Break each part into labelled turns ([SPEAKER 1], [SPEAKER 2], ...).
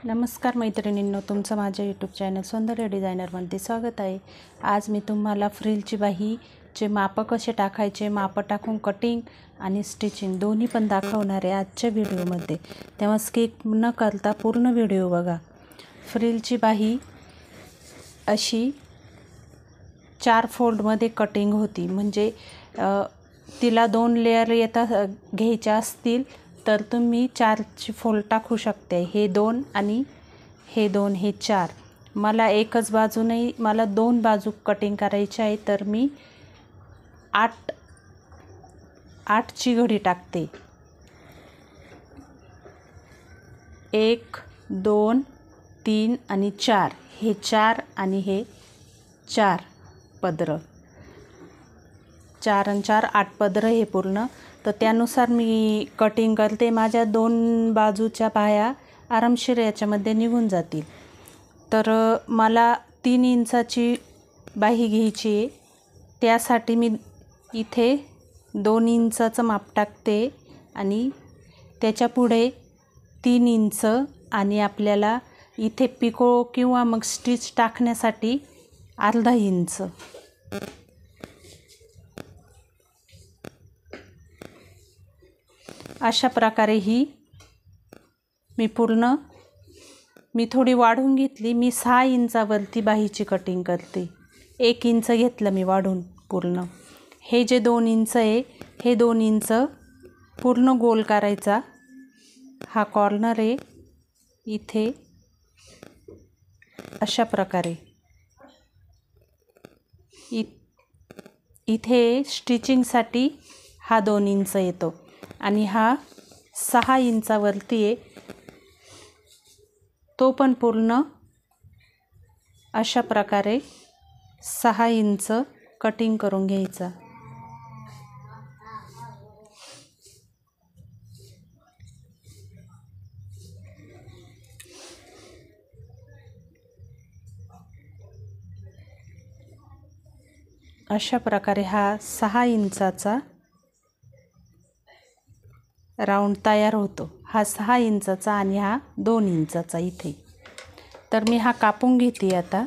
[SPEAKER 1] नमस्कार मैत्रिणींनो, तुमचं माझ्या यूट्यूब चॅनल सौंदर्य डिझायनरमध्ये स्वागत आहे। आज मी तुम्हाला फ्रिलची बाहीचे माप कसे टाकायचे, माप टाकून कटिंग आणि स्टिचिंग दोन्ही पण दाखवणार आहे आजच्या व्हिडिओमध्ये। तेव्हा स्किप न करता पूर्ण व्हिडिओ बघा। फ्रिलची बाही अशी 4 फोल्डमध्ये कटिंग होती, म्हणजे तिला 2 लेयर घ्यायचे असतील तर तुम्ही 4ची फोल्ड टाकू शकते। हे 2 आणि हे 2, हे 4। मला एकच बाजू नाही, मला 2 बाजू कटिंग करायची आहे, तर मी 8ची घडी टाकते। 1 2 3 आणि 4, हे 4 आणि हे 4 पदर, 4 आणि 4 8 पदर हे पूर्ण। तर त्यानुसार मी कटिंग करते। माझ्या 2 बाजूच्या बाह्या आरामशीर याच्यामध्ये निघून जातील। तर मला 3 इंचाची बाही घ्यायची आहे, त्यासाठी मी इथे 2 इंचाचं माप टाकते आणि त्याच्या पुढे 3 इंच आणि आपल्याला इथे पिको किंवा मग स्टिच टाकण्यासाठी अर्धा इंच। अशा प्रकारे ही मी थोडी वाढवून घेतली। मी 6 इंचावरती बाहीची कटिंग करते। 1 इंच घेतलं मी वाढून पूर्ण। हे जे 2 इंच आहे, हे 2 इंच पूर्ण गोल करायचा। हा कॉर्नर आहे इथे, अशा प्रकारे इथे स्टिचिंगसाठी हा 2 इंच येतो आणि हा 6 इंचावरती आहे, तो पण पूर्ण अशा प्रकारे 6 इंच कटिंग करून घ्यायचा। अशा प्रकारे हा 6 इंचाचा राऊंड तयार होतो। हा 6 इंचाचा आणि हा 2 इंचाचा इथे। तर मी हा कापून घेते आता।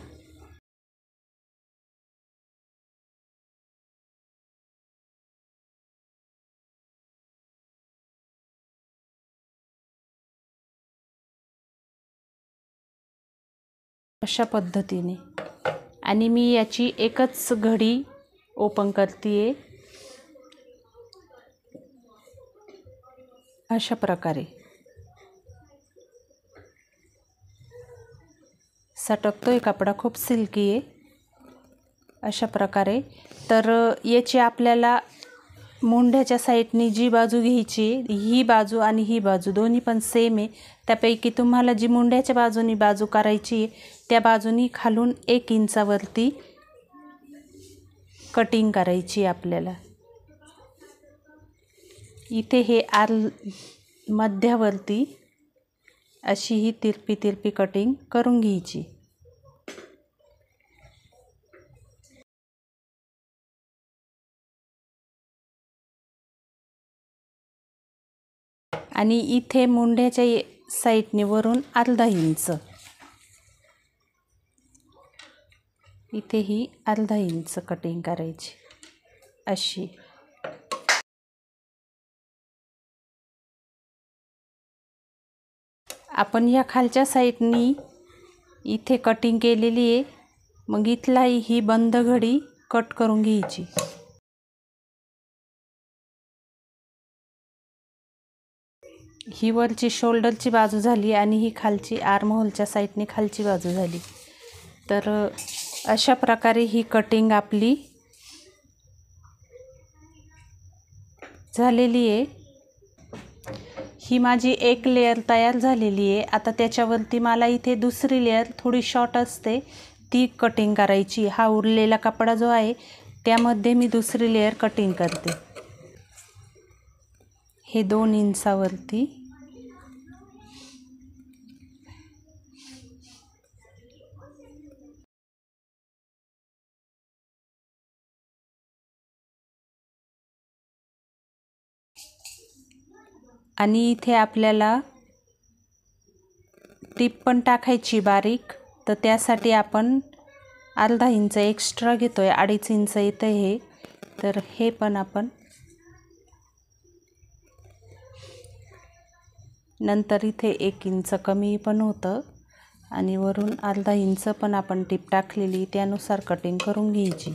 [SPEAKER 1] अशा पद्धतीने, आणि मी याची एकच घडी ओपन करते अशा प्रकारे। सटकतोय कपडा, खूप सिल्की आहे अशा प्रकारे। तर याची आपल्याला मुंढ्याच्या साईडनी जी बाजू घ्यायची, ही बाजू आणि ही बाजू दोन्ही पण सेम आहे। त्यापैकी तुम्हाला जी मुंढ्याच्या बाजूनी बाजू करायची त्या बाजूनी खालून 1 इंचावरती कटिंग करायची आपल्याला। इथे हे मध्यावरती अशी ही तिरपी तिरपी कटिंग करून घ्यायची। आणि इथे मुंढ्याच्या साईडने वरून अर्धा इंच, इथे ही अर्धा इंच कटिंग करायची अशी। आपण ह्या खालच्या साईडनी इथे कटिंग केलेली आहे, मग इथला ही बंद घडी कट करून घ्यायची। ही वरची शोल्डरची बाजू झाली आणि ही खालची आर्महोलच्या साईडने खालची बाजू झाली। तर अशा प्रकारे ही कटिंग आपली झालेली आहे। ही माझी एक लेयर तयार झालेली आहे। आता त्याच्यावरती मला इथे दुसरी लेयर थोडी शॉर्ट असते, ती कटिंग करायची। हा उरलेला कपडा जो आहे त्यामध्ये मी दुसरी लेयर कटिंग करते। हे 2 इंचावरती आणि इथे आपल्याला टीप पण टाकायची बारीक, तर त्यासाठी आपण अर्धा इंच एक्स्ट्रा घेतोय, 2.5 इंच येतं हे, तर हे पण आपण नंतर इथे 1 इंच कमी पण होतं आणि वरून अर्धा इंच पण आपण टीप टाकलेली, त्यानुसार कटिंग करून घ्यायची।